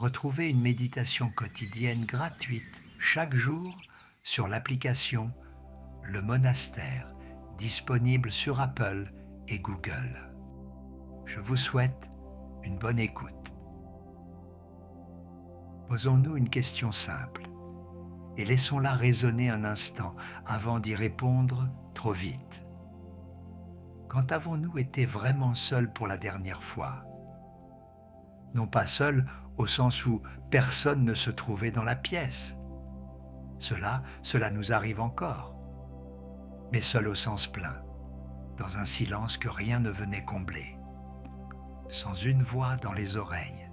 Retrouvez une méditation quotidienne gratuite chaque jour sur l'application Le Monastère, disponible sur Apple et Google. Je vous souhaite une bonne écoute. Posons-nous une question simple et laissons-la résonner un instant avant d'y répondre trop vite. Quand avons-nous été vraiment seuls pour la dernière fois? Non pas seuls au sens où personne ne se trouvait dans la pièce. Cela nous arrive encore. Mais seuls au sens plein, dans un silence que rien ne venait combler. Sans une voix dans les oreilles,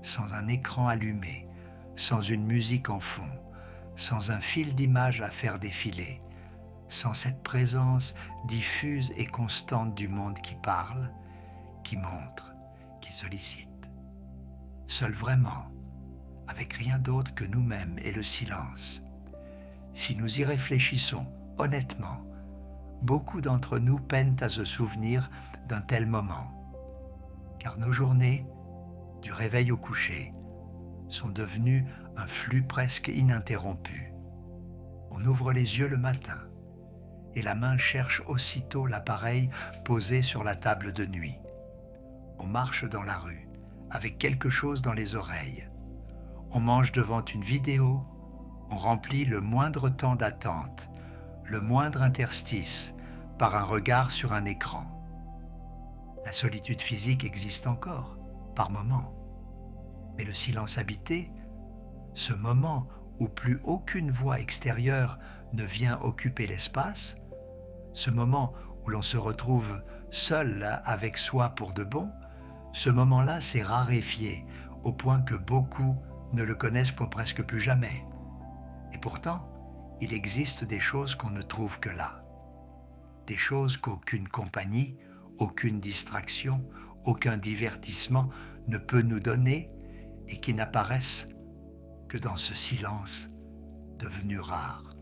sans un écran allumé, sans une musique en fond, sans un fil d'images à faire défiler, sans cette présence diffuse et constante du monde qui parle, qui montre, qui sollicite. Seul vraiment, avec rien d'autre que nous-mêmes et le silence. Si nous y réfléchissons honnêtement, beaucoup d'entre nous peinent à se souvenir d'un tel moment, car nos journées, du réveil au coucher, sont devenues un flux presque ininterrompu. On ouvre les yeux le matin, et la main cherche aussitôt l'appareil posé sur la table de nuit. On marche dans la rue, avec quelque chose dans les oreilles. On mange devant une vidéo, on remplit le moindre temps d'attente, le moindre interstice, par un regard sur un écran. La solitude physique existe encore, par moments. Mais le silence habité, ce moment où plus aucune voix extérieure ne vient occuper l'espace, ce moment où l'on se retrouve seul avec soi pour de bon, ce moment-là s'est raréfié au point que beaucoup ne le connaissent pour presque plus jamais. Et pourtant, il existe des choses qu'on ne trouve que là. Des choses qu'aucune compagnie, aucune distraction, aucun divertissement ne peut nous donner et qui n'apparaissent que dans ce silence devenu rare.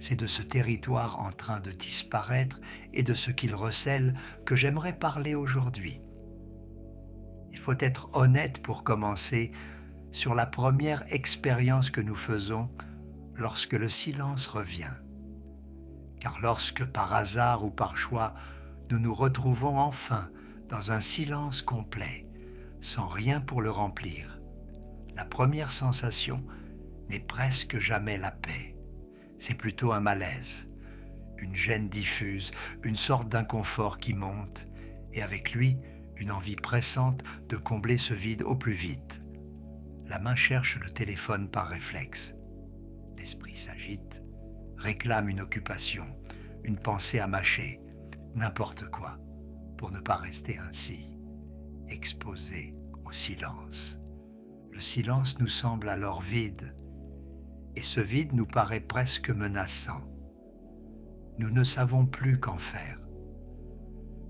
C'est de ce territoire en train de disparaître et de ce qu'il recèle que j'aimerais parler aujourd'hui. Il faut être honnête pour commencer sur la première expérience que nous faisons lorsque le silence revient. Car lorsque par hasard ou par choix, nous nous retrouvons enfin dans un silence complet, sans rien pour le remplir, la première sensation n'est presque jamais la paix. C'est plutôt un malaise, une gêne diffuse, une sorte d'inconfort qui monte, et avec lui, une envie pressante de combler ce vide au plus vite. La main cherche le téléphone par réflexe. L'esprit s'agite, réclame une occupation, une pensée à mâcher, n'importe quoi, pour ne pas rester ainsi, exposé au silence. Le silence nous semble alors vide, et ce vide nous paraît presque menaçant. Nous ne savons plus qu'en faire.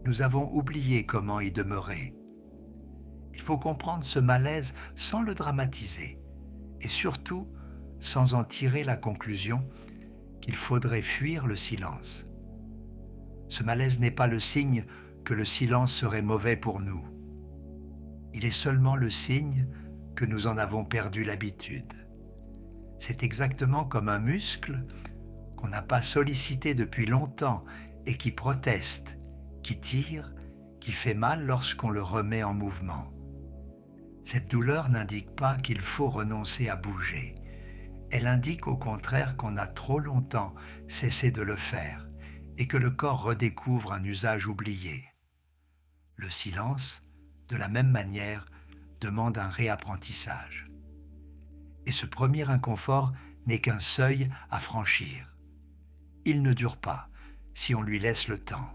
Nous avons oublié comment y demeurer. Il faut comprendre ce malaise sans le dramatiser, et surtout sans en tirer la conclusion qu'il faudrait fuir le silence. Ce malaise n'est pas le signe que le silence serait mauvais pour nous. Il est seulement le signe que nous en avons perdu l'habitude. C'est exactement comme un muscle qu'on n'a pas sollicité depuis longtemps et qui proteste, qui tire, qui fait mal lorsqu'on le remet en mouvement. Cette douleur n'indique pas qu'il faut renoncer à bouger. Elle indique au contraire qu'on a trop longtemps cessé de le faire et que le corps redécouvre un usage oublié. Le silence, de la même manière, demande un réapprentissage. Et ce premier inconfort n'est qu'un seuil à franchir. Il ne dure pas si on lui laisse le temps.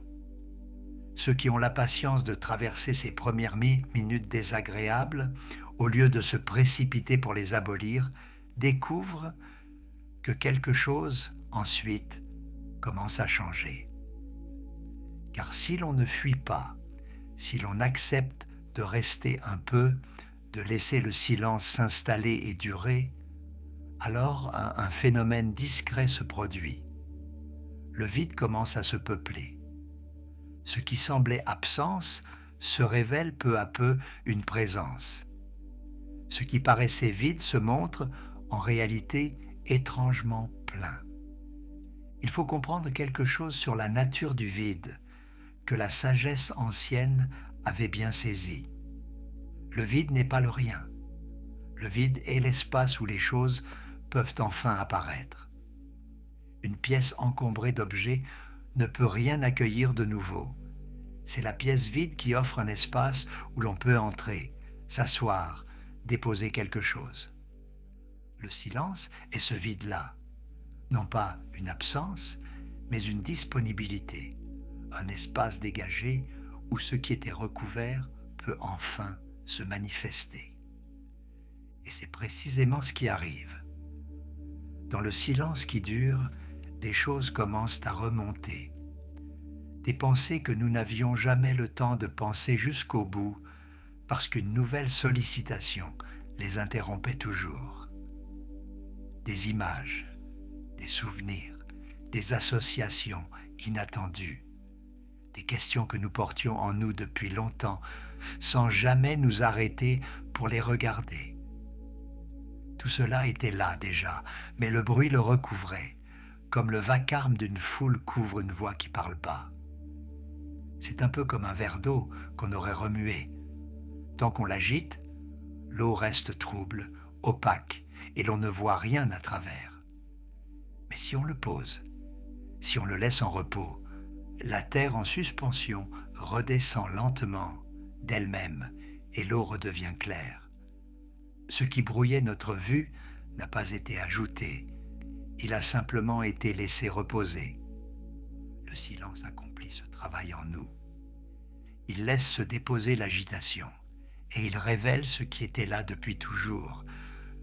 Ceux qui ont la patience de traverser ces premières minutes désagréables, au lieu de se précipiter pour les abolir, découvrent que quelque chose, ensuite, commence à changer. Car si l'on ne fuit pas, si l'on accepte de rester un peu, de laisser le silence s'installer et durer, alors un phénomène discret se produit. Le vide commence à se peupler. Ce qui semblait absence se révèle peu à peu une présence. Ce qui paraissait vide se montre, en réalité, étrangement plein. Il faut comprendre quelque chose sur la nature du vide, que la sagesse ancienne avait bien saisi. Le vide n'est pas le rien. Le vide est l'espace où les choses peuvent enfin apparaître. Une pièce encombrée d'objets ne peut rien accueillir de nouveau. C'est la pièce vide qui offre un espace où l'on peut entrer, s'asseoir, déposer quelque chose. Le silence est ce vide-là, non pas une absence, mais une disponibilité, un espace dégagé où ce qui était recouvert peut enfin se manifester. Et c'est précisément ce qui arrive. Dans le silence qui dure, des choses commencent à remonter. Des pensées que nous n'avions jamais le temps de penser jusqu'au bout parce qu'une nouvelle sollicitation les interrompait toujours. Des images, des souvenirs, des associations inattendues, des questions que nous portions en nous depuis longtemps sans jamais nous arrêter pour les regarder. Tout cela était là déjà, mais le bruit le recouvrait, comme le vacarme d'une foule couvre une voix qui parle bas. C'est un peu comme un verre d'eau qu'on aurait remué. Tant qu'on l'agite, l'eau reste trouble, opaque, et l'on ne voit rien à travers. Mais si on le pose, si on le laisse en repos, la terre en suspension redescend lentement d'elle-même et l'eau redevient claire. Ce qui brouillait notre vue n'a pas été ajouté, il a simplement été laissé reposer. Le silence accomplit ce travail en nous. Il laisse se déposer l'agitation et il révèle ce qui était là depuis toujours,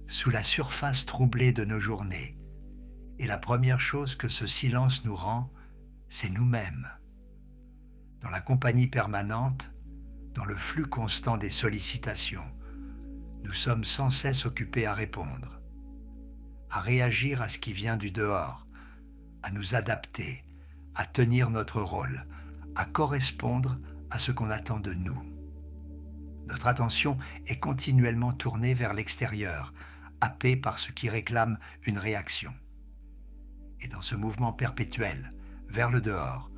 sous la surface troublée de nos journées. Et la première chose que ce silence nous rend, c'est nous-mêmes. Dans la compagnie permanente, dans le flux constant des sollicitations, nous sommes sans cesse occupés à répondre, à réagir à ce qui vient du dehors, à nous adapter, à tenir notre rôle, à correspondre à ce qu'on attend de nous. Notre attention est continuellement tournée vers l'extérieur, happée par ce qui réclame une réaction. Et dans ce mouvement perpétuel vers le dehors,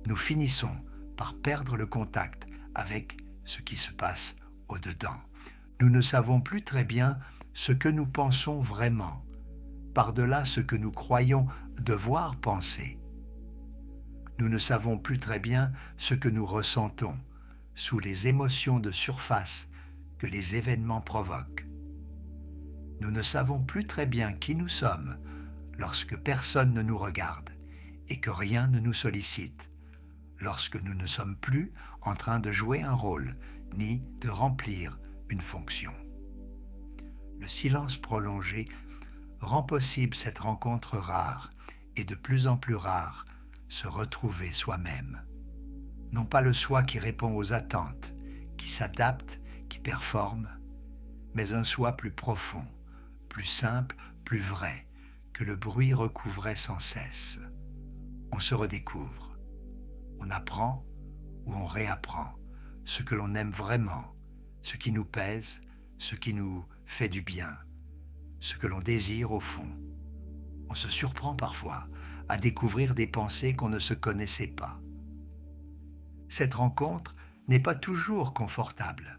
nous finissons par perdre le contact avec ce qui se passe au-dedans. Nous ne savons plus très bien ce que nous pensons vraiment, par-delà ce que nous croyons devoir penser. Nous ne savons plus très bien ce que nous ressentons sous les émotions de surface que les événements provoquent. Nous ne savons plus très bien qui nous sommes lorsque personne ne nous regarde et que rien ne nous sollicite, lorsque nous ne sommes plus en train de jouer un rôle ni de remplir une fonction. Le silence prolongé rend possible cette rencontre rare et de plus en plus rare, se retrouver soi-même. Non pas le soi qui répond aux attentes, qui s'adapte, qui performe, mais un soi plus profond, plus simple, plus vrai, que le bruit recouvrait sans cesse. On se redécouvre. On apprend ou on réapprend ce que l'on aime vraiment, ce qui nous pèse, ce qui nous fait du bien, ce que l'on désire au fond. On se surprend parfois à découvrir des pensées qu'on ne se connaissait pas. Cette rencontre n'est pas toujours confortable.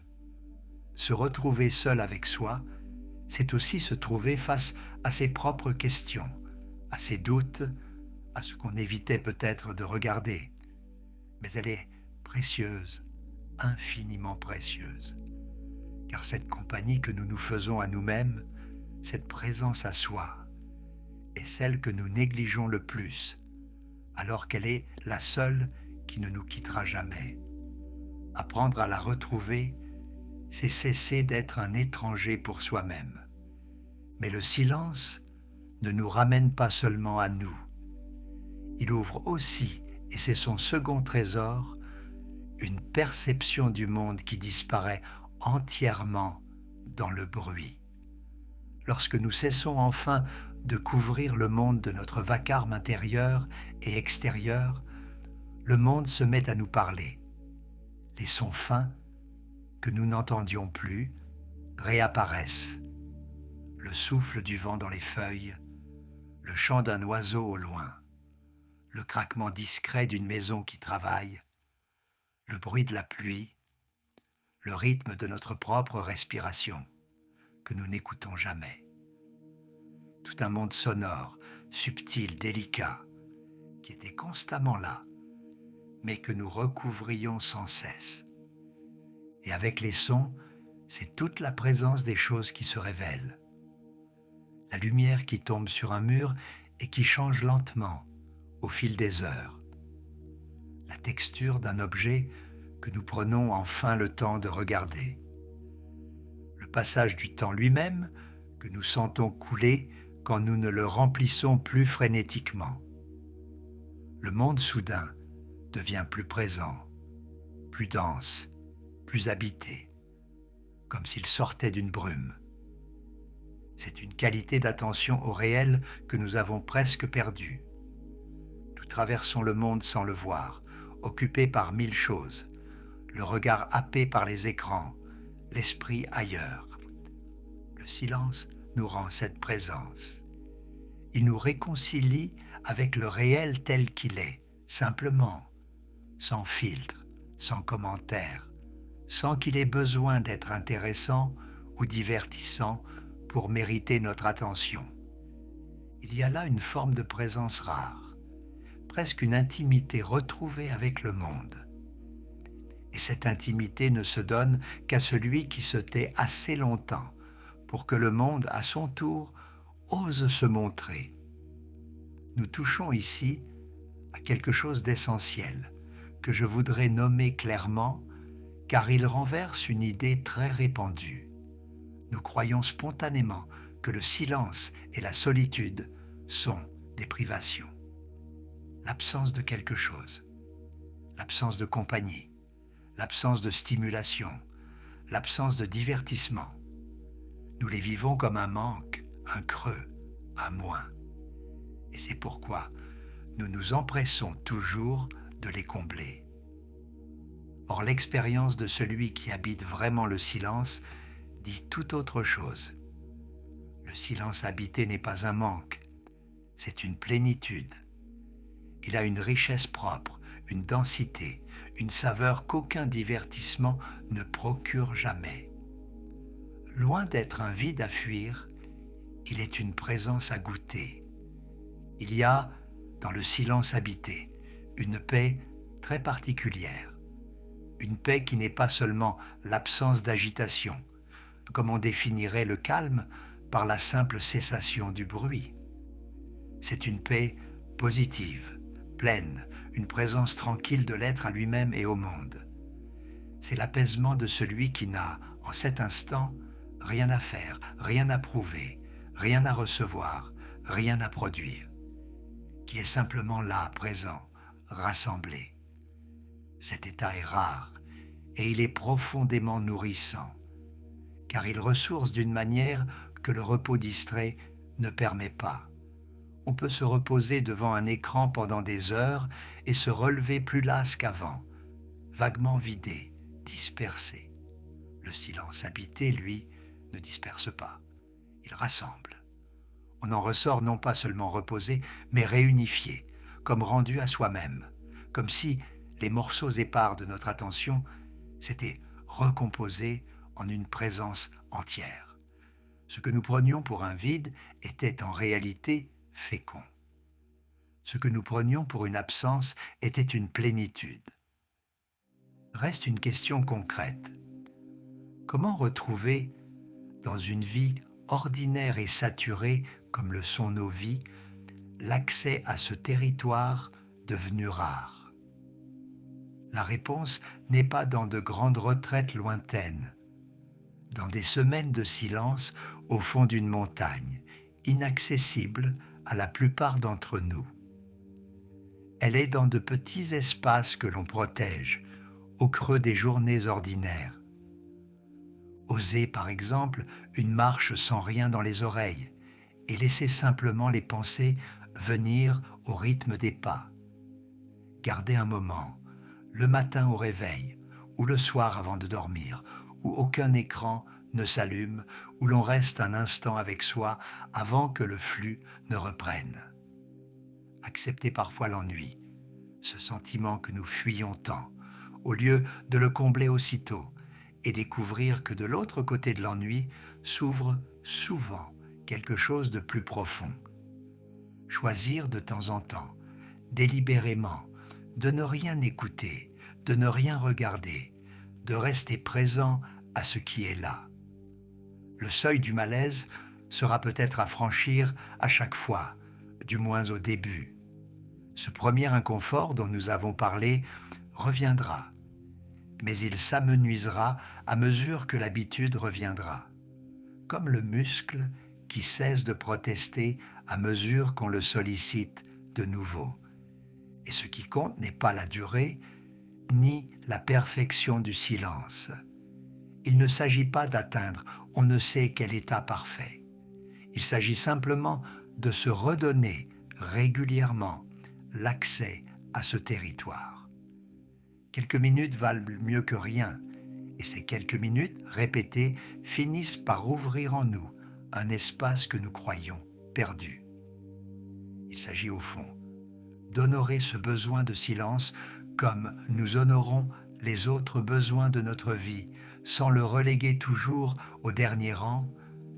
Se retrouver seul avec soi, c'est aussi se trouver face à ses propres questions, à ses doutes, à ce qu'on évitait peut-être de regarder. Mais elle est précieuse, infiniment précieuse. Car cette compagnie que nous nous faisons à nous-mêmes, cette présence à soi, est celle que nous négligeons le plus, alors qu'elle est la seule qui ne nous quittera jamais. Apprendre à la retrouver, c'est cesser d'être un étranger pour soi-même. Mais le silence ne nous ramène pas seulement à nous. Il ouvre aussi, et c'est son second trésor, une perception du monde qui disparaît entièrement dans le bruit. Lorsque nous cessons enfin de couvrir le monde de notre vacarme intérieur et extérieur, le monde se met à nous parler. Les sons fins que nous n'entendions plus, réapparaissent. Le souffle du vent dans les feuilles, le chant d'un oiseau au loin, le craquement discret d'une maison qui travaille, le bruit de la pluie, le rythme de notre propre respiration que nous n'écoutons jamais. Tout un monde sonore, subtil, délicat, qui était constamment là, mais que nous recouvrions sans cesse. Et avec les sons, c'est toute la présence des choses qui se révèlent. La lumière qui tombe sur un mur et qui change lentement au fil des heures. La texture d'un objet que nous prenons enfin le temps de regarder. Le passage du temps lui-même que nous sentons couler quand nous ne le remplissons plus frénétiquement. Le monde soudain devient plus présent, plus dense, plus habité, comme s'il sortait d'une brume. C'est une qualité d'attention au réel que nous avons presque perdue. Nous traversons le monde sans le voir, occupés par 1000 choses, le regard happé par les écrans, l'esprit ailleurs. Le silence nous rend cette présence. Il nous réconcilie avec le réel tel qu'il est, simplement, sans filtre, sans commentaire, sans qu'il ait besoin d'être intéressant ou divertissant pour mériter notre attention. Il y a là une forme de présence rare, presque une intimité retrouvée avec le monde. Et cette intimité ne se donne qu'à celui qui se tait assez longtemps pour que le monde, à son tour, ose se montrer. Nous touchons ici à quelque chose d'essentiel que je voudrais nommer clairement car il renverse une idée très répandue. Nous croyons spontanément que le silence et la solitude sont des privations. L'absence de quelque chose, l'absence de compagnie, l'absence de stimulation, l'absence de divertissement. Nous les vivons comme un manque, un creux, un moins. Et c'est pourquoi nous nous empressons toujours de les combler. Or, l'expérience de celui qui habite vraiment le silence dit tout autre chose. Le silence habité n'est pas un manque, c'est une plénitude. Il a une richesse propre, une densité, une saveur qu'aucun divertissement ne procure jamais. Loin d'être un vide à fuir, il est une présence à goûter. Il y a, dans le silence habité, une paix très particulière. Une paix qui n'est pas seulement l'absence d'agitation, comme on définirait le calme par la simple cessation du bruit. C'est une paix positive, pleine, une présence tranquille de l'être à lui-même et au monde. C'est l'apaisement de celui qui n'a, en cet instant, rien à faire, rien à prouver, rien à recevoir, rien à produire, qui est simplement là, présent, rassemblé. Cet état est rare et il est profondément nourrissant, car il ressource d'une manière que le repos distrait ne permet pas. On peut se reposer devant un écran pendant des heures et se relever plus las qu'avant, vaguement vidé, dispersé. Le silence habité, lui, ne disperse pas, il rassemble. On en ressort non pas seulement reposé, mais réunifié, comme rendu à soi-même, comme si les morceaux épars de notre attention s'étaient recomposés en une présence entière. Ce que nous prenions pour un vide était en réalité fécond. Ce que nous prenions pour une absence était une plénitude. Reste une question concrète. Comment retrouver, dans une vie ordinaire et saturée comme le sont nos vies, l'accès à ce territoire devenu rare? La réponse n'est pas dans de grandes retraites lointaines, dans des semaines de silence au fond d'une montagne, inaccessible à la plupart d'entre nous. Elle est dans de petits espaces que l'on protège, au creux des journées ordinaires. Oser, par exemple, une marche sans rien dans les oreilles et laisser simplement les pensées venir au rythme des pas. Garder un moment, le matin au réveil ou le soir avant de dormir, où aucun écran ne s'allume, où l'on reste un instant avec soi avant que le flux ne reprenne. Accepter parfois l'ennui, ce sentiment que nous fuyons tant, au lieu de le combler aussitôt, et découvrir que de l'autre côté de l'ennui s'ouvre souvent quelque chose de plus profond. Choisir de temps en temps, délibérément, de ne rien écouter, de ne rien regarder, de rester présent à ce qui est là. Le seuil du malaise sera peut-être à franchir à chaque fois, du moins au début. Ce premier inconfort dont nous avons parlé reviendra, mais il s'amenuisera à mesure que l'habitude reviendra, comme le muscle qui cesse de protester à mesure qu'on le sollicite de nouveau. Et ce qui compte n'est pas la durée, ni la perfection du silence. Il ne s'agit pas d'atteindre on ne sait quel état parfait. Il s'agit simplement de se redonner régulièrement l'accès à ce territoire. Quelques minutes valent mieux que rien, et ces quelques minutes répétées finissent par ouvrir en nous un espace que nous croyions perdu. Il s'agit au fond d'honorer ce besoin de silence comme nous honorons les autres besoins de notre vie, sans le reléguer toujours au dernier rang,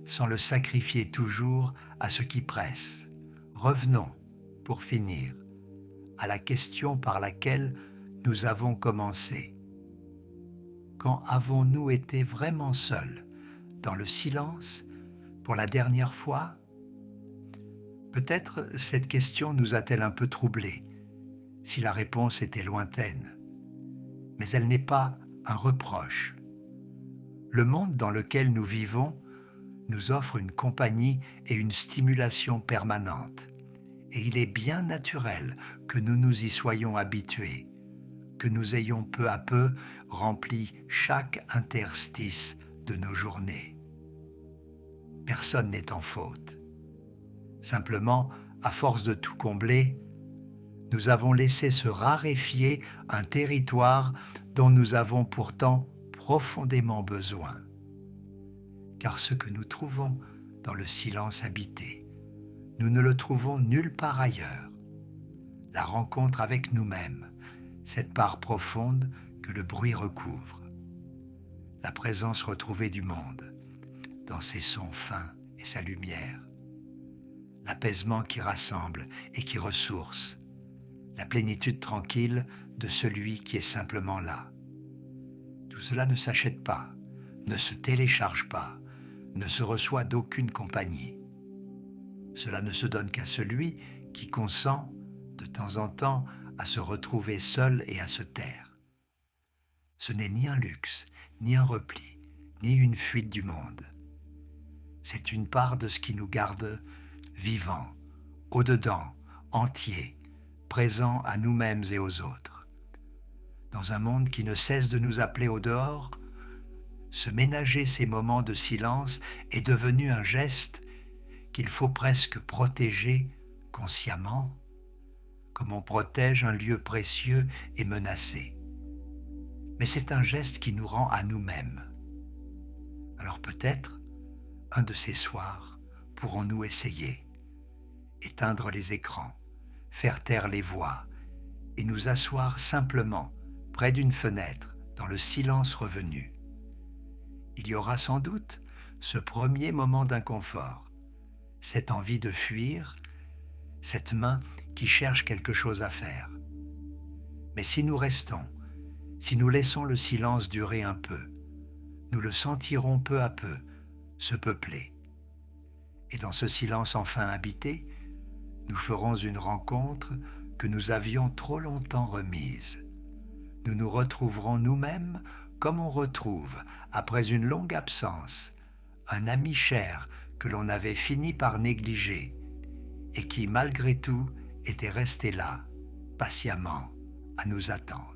sans le sacrifier toujours à ce qui presse. Revenons, pour finir, à la question par laquelle nous avons commencé. Quand avons-nous été vraiment seuls, dans le silence, pour la dernière fois? Peut-être cette question nous a-t-elle un peu troublés, si la réponse était lointaine. Mais elle n'est pas un reproche. Le monde dans lequel nous vivons nous offre une compagnie et une stimulation permanente. Et il est bien naturel que nous nous y soyons habitués, que nous ayons peu à peu rempli chaque interstice de nos journées. Personne n'est en faute. Simplement, à force de tout combler, nous avons laissé se raréfier un territoire dont nous avons pourtant profondément besoin. Car ce que nous trouvons dans le silence habité, nous ne le trouvons nulle part ailleurs. La rencontre avec nous-mêmes, cette part profonde que le bruit recouvre. La présence retrouvée du monde, dans ses sons fins et sa lumière. L'apaisement qui rassemble et qui ressource. La plénitude tranquille de celui qui est simplement là. Tout cela ne s'achète pas, ne se télécharge pas, ne se reçoit d'aucune compagnie. Cela ne se donne qu'à celui qui consent, de temps en temps, à se retrouver seul et à se taire. Ce n'est ni un luxe, ni un repli, ni une fuite du monde. C'est une part de ce qui nous garde vivants, au-dedans, entiers, présents à nous-mêmes et aux autres. Dans un monde qui ne cesse de nous appeler au dehors, se ménager ces moments de silence est devenu un geste qu'il faut presque protéger consciemment, comme on protège un lieu précieux et menacé. Mais c'est un geste qui nous rend à nous-mêmes. Alors peut-être, un de ces soirs, pourrons-nous essayer, éteindre les écrans, faire taire les voix et nous asseoir simplement près d'une fenêtre dans le silence revenu. Il y aura sans doute ce premier moment d'inconfort, cette envie de fuir, cette main qui cherche quelque chose à faire. Mais si nous restons, si nous laissons le silence durer un peu, nous le sentirons peu à peu se peupler. Et dans ce silence enfin habité, nous ferons une rencontre que nous avions trop longtemps remise. Nous nous retrouverons nous-mêmes comme on retrouve, après une longue absence, un ami cher que l'on avait fini par négliger et qui, malgré tout, était resté là, patiemment, à nous attendre.